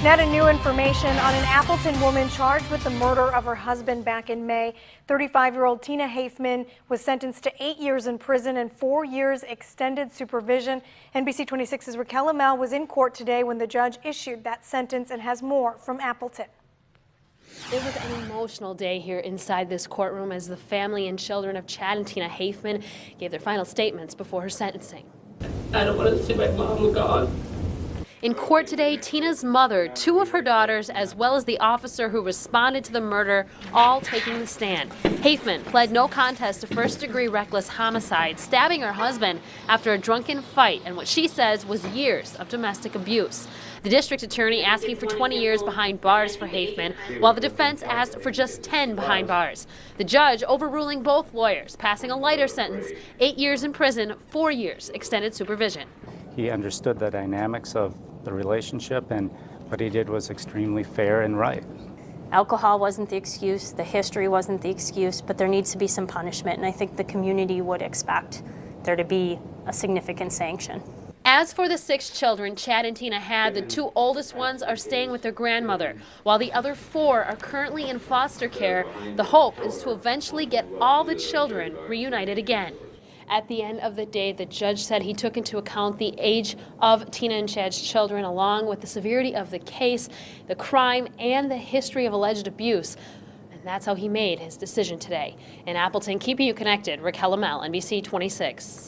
Now to new information on an Appleton woman charged with the murder of her husband back in May. 35-year-old Tina Haifman was sentenced to 8 years in prison and 4 years extended supervision. NBC 26's Raquel Amel was in court today when the judge issued that sentence and has more from Appleton. It was an emotional day here inside this courtroom as the family and children of Chad and Tina Haifman gave their final statements before her sentencing. I don't want to see my mom gone. In court today, Tina's mother, 2 of her daughters, as well as the officer who responded to the murder, all taking the stand. Haifman pled no contest to first-degree reckless homicide, stabbing her husband after a drunken fight and what she says was years of domestic abuse. The district attorney asking for 20 years behind bars for Haifman, while the defense asked for just 10 behind bars. The judge overruling both lawyers, passing a lighter sentence, 8 years in prison, 4 years extended supervision. He understood the dynamics of the relationship, and what he did was extremely fair and right. Alcohol wasn't the excuse, the history wasn't the excuse, but there needs to be some punishment, and I think the community would expect there to be a significant sanction. As for the 6 children Chad and Tina had, the 2 oldest ones are staying with their grandmother, while the other 4 are currently in foster care. The hope is to eventually get all the children reunited again. At the end of the day, the judge said he took into account the age of Tina and Chad's children, along with the severity of the case, the crime, and the history of alleged abuse. And that's how he made his decision today. In Appleton, keeping you connected, Raquel Amel, NBC 26.